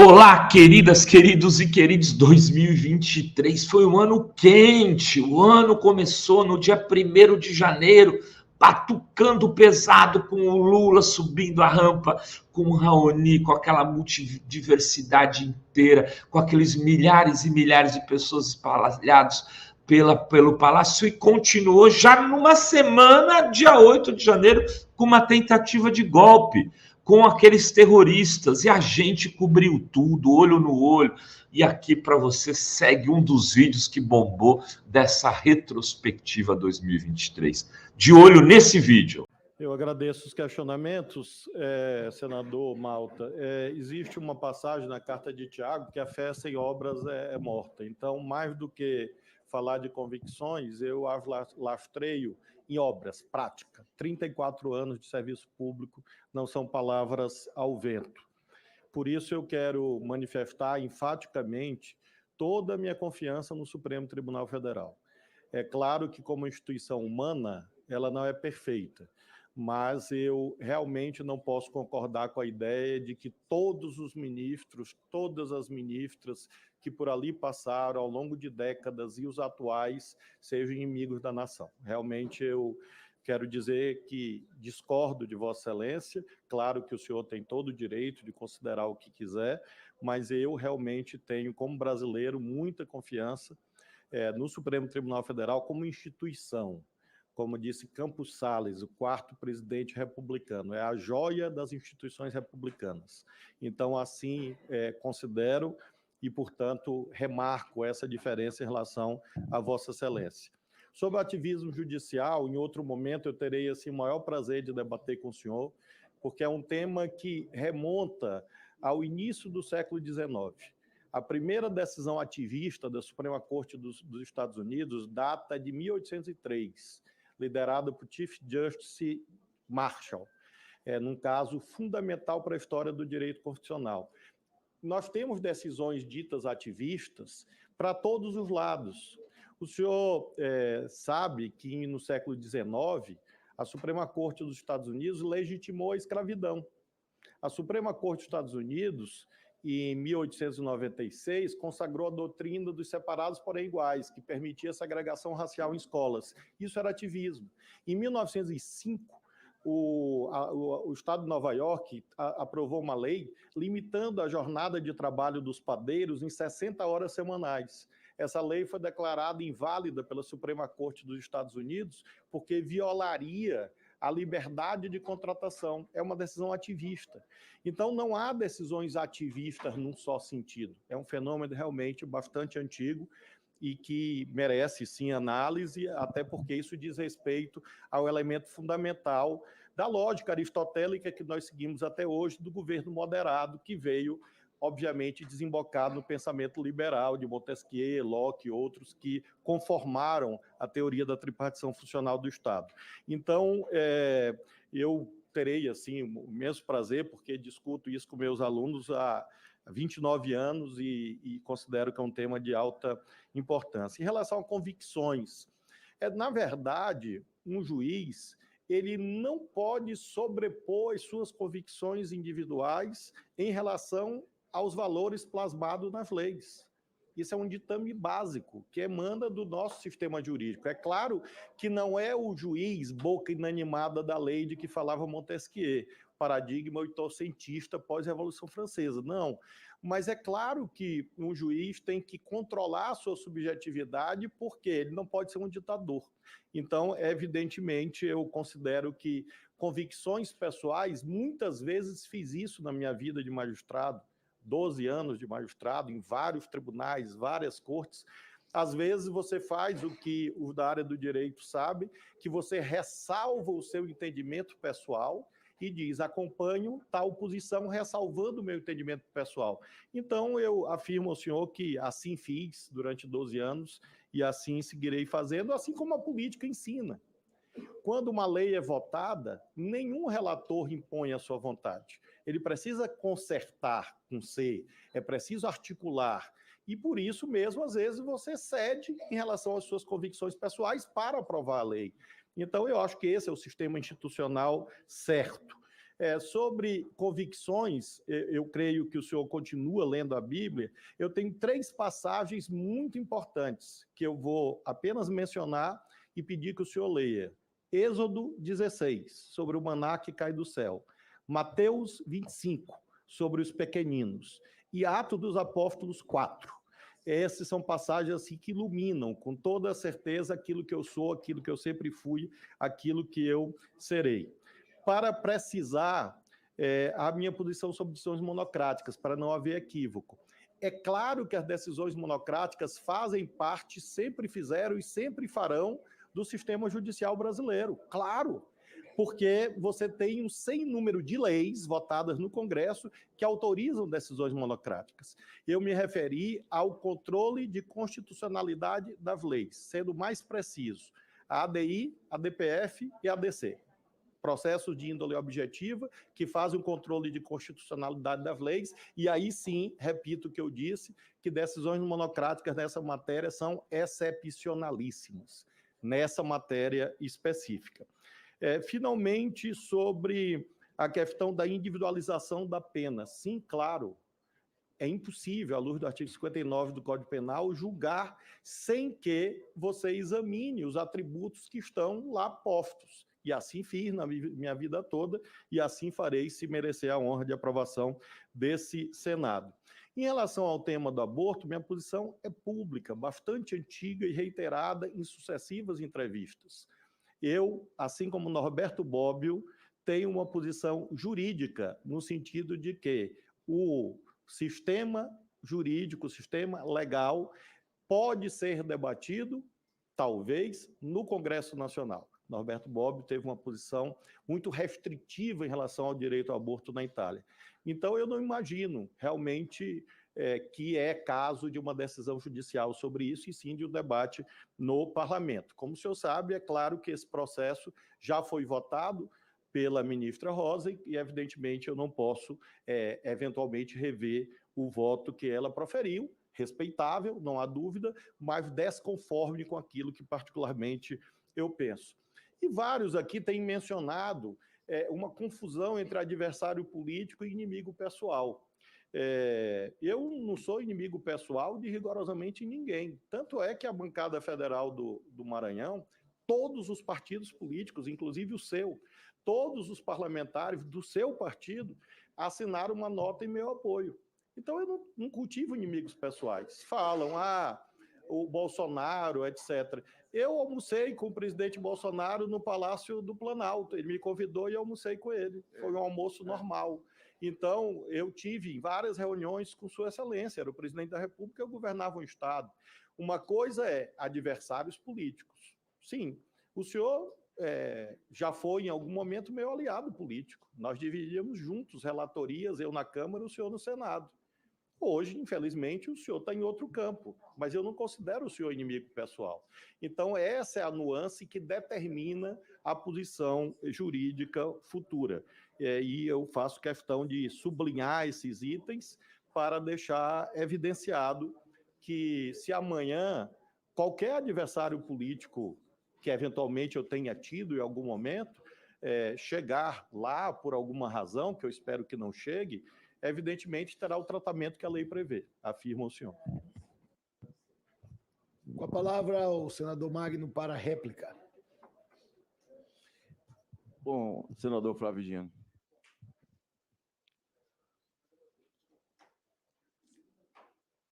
Olá, queridas, queridos e queridos, 2023 foi um ano quente, o ano começou no dia 1º de janeiro, batucando pesado com o Lula subindo a rampa, com o Raoni, com aquela multidiversidade inteira, com aqueles milhares e milhares de pessoas espalhadas pelo Palácio, e continuou já numa semana, dia 8 de janeiro, com uma tentativa de golpe, com aqueles terroristas, e a gente cobriu tudo, olho no olho. E aqui para você segue um dos vídeos que bombou dessa retrospectiva 2023. De olho nesse vídeo. Eu agradeço os questionamentos, senador Malta. Existe uma passagem na carta de Tiago que a fé sem obras é morta. Então, mais do que falar de convicções, eu as lastreio em obras, prática. 34 anos de serviço público não são palavras ao vento. Por isso eu quero manifestar enfaticamente toda a minha confiança no Supremo Tribunal Federal. É claro que, como instituição humana, ela não é perfeita, mas eu realmente não posso concordar com a ideia de que todos os ministros, todas as ministras que por ali passaram ao longo de décadas e os atuais sejam inimigos da nação. Realmente eu quero dizer que discordo de Vossa Excelência, claro que o senhor tem todo o direito de considerar o que quiser, mas eu realmente tenho, como brasileiro, muita confiança no Supremo Tribunal Federal como instituição. Como disse Campos Salles, o 4º presidente republicano, é a joia das instituições republicanas. Então, assim, considero e, portanto, remarco essa diferença em relação a Vossa Excelência. Sobre o ativismo judicial, em outro momento eu terei assim, o maior prazer de debater com o senhor, porque é um tema que remonta ao início do século XIX. A primeira decisão ativista da Suprema Corte dos Estados Unidos data de 1803, liderada por Chief Justice Marshall, num caso fundamental para a história do direito constitucional. Nós temos decisões ditas ativistas para todos os lados. O senhor sabe que no século XIX, a Suprema Corte dos Estados Unidos legitimou a escravidão. A Suprema Corte dos Estados Unidos, em 1896, consagrou a doutrina dos separados porém iguais, que permitia a segregação racial em escolas. Isso era ativismo. Em 1905, o Estado de Nova York aprovou uma lei limitando a jornada de trabalho dos padeiros em 60 horas semanais. Essa lei foi declarada inválida pela Suprema Corte dos Estados Unidos porque violaria a liberdade de contratação. É uma decisão ativista. Então, não há decisões ativistas num só sentido. É um fenômeno realmente bastante antigo e que merece, sim, análise, até porque isso diz respeito ao elemento fundamental da lógica aristotélica que nós seguimos até hoje, do governo moderado, que veio, obviamente, desembocar no pensamento liberal de Montesquieu, Locke e outros que conformaram a teoria da tripartição funcional do Estado. Então, eu terei, assim, o mesmo prazer, porque discuto isso com meus alunos há 29 anos e considero que é um tema de alta importância. Em relação a convicções, na verdade, um juiz ele não pode sobrepor as suas convicções individuais em relação aos valores plasmados nas leis. Isso é um ditame básico que emana do nosso sistema jurídico. É claro que não é o juiz boca inanimada da lei de que falava Montesquieu, paradigma oitocentista pós-Revolução Francesa. Não, mas é claro que um juiz tem que controlar a sua subjetividade porque ele não pode ser um ditador. Então, evidentemente, eu considero que convicções pessoais, muitas vezes fiz isso na minha vida de magistrado, 12 anos de magistrado, em vários tribunais, várias cortes. Às vezes você faz o que os da área do direito sabem, que você ressalva o seu entendimento pessoal e diz, acompanho tal posição, ressalvando o meu entendimento pessoal. Então, eu afirmo ao senhor que assim fiz durante 12 anos e assim seguirei fazendo, assim como a política ensina. Quando uma lei é votada, nenhum relator impõe a sua vontade. Ele precisa consertar com C, é preciso articular. E por isso mesmo, às vezes, você cede em relação às suas convicções pessoais para aprovar a lei. Então, eu acho que esse é o sistema institucional certo. Sobre convicções, eu creio que o senhor continua lendo a Bíblia. Eu tenho 3 passagens muito importantes que eu vou apenas mencionar e pedir que o senhor leia. Êxodo 16, sobre o maná que cai do céu. Mateus 25, sobre os pequeninos. E Atos dos Apóstolos 4. Essas são passagens assim, que iluminam com toda certeza aquilo que eu sou, aquilo que eu sempre fui, aquilo que eu serei. Para precisar a minha posição sobre decisões monocráticas, para não haver equívoco. É claro que as decisões monocráticas fazem parte, sempre fizeram e sempre farão do sistema judicial brasileiro. Claro, porque você tem um sem número de leis votadas no Congresso que autorizam decisões monocráticas. Eu me referi ao controle de constitucionalidade das leis, sendo mais preciso, a ADI, a DPF e a ADC. Processos de índole objetiva que fazem o controle de constitucionalidade das leis, e aí sim, repito o que eu disse, que decisões monocráticas nessa matéria são excepcionalíssimas, nessa matéria específica. Finalmente, sobre a questão da individualização da pena. Sim, claro, é impossível, à luz do artigo 59 do Código Penal, julgar sem que você examine os atributos que estão lá postos. E assim fiz na minha vida toda, e assim farei se merecer a honra de aprovação desse Senado. Em relação ao tema do aborto, minha posição é pública, bastante antiga e reiterada em sucessivas entrevistas. Eu, assim como Norberto Bobbio, tenho uma posição jurídica, no sentido de que o sistema jurídico, o sistema legal, pode ser debatido, talvez, no Congresso Nacional. Norberto Bobbio teve uma posição muito restritiva em relação ao direito ao aborto na Itália. Então, eu não imagino realmente que é caso de uma decisão judicial sobre isso, e sim de um debate no parlamento. Como o senhor sabe, é claro que esse processo já foi votado pela ministra Rosa e, evidentemente, eu não posso, eventualmente, rever o voto que ela proferiu, respeitável, não há dúvida, mas desconforme com aquilo que, particularmente, eu penso. E vários aqui têm mencionado uma confusão entre adversário político e inimigo pessoal. Eu não sou inimigo pessoal de rigorosamente ninguém. Tanto é que a bancada federal do Maranhão, todos os partidos políticos, inclusive o seu, todos os parlamentares do seu partido assinaram uma nota em meu apoio. Então, eu não cultivo inimigos pessoais. Falam, o Bolsonaro, etc. Eu almocei com o presidente Bolsonaro no Palácio do Planalto. Ele me convidou e eu almocei com ele. Foi um almoço normal. Então, eu tive várias reuniões com Sua Excelência. Era o presidente da República, eu governava um Estado. Uma coisa é adversários políticos. Sim, o senhor já foi, em algum momento, meu aliado político. Nós dividíamos juntos relatorias, eu na Câmara e o senhor no Senado. Hoje, infelizmente, o senhor está em outro campo, mas eu não considero o senhor inimigo pessoal. Então, essa é a nuance que determina a posição jurídica futura. E eu faço questão de sublinhar esses itens para deixar evidenciado que, se amanhã qualquer adversário político que eventualmente eu tenha tido em algum momento chegar lá por alguma razão, que eu espero que não chegue, evidentemente terá o tratamento que a lei prevê, afirma o senhor. Com a palavra, o senador Magno para a réplica. Bom, senador Flávio Dino,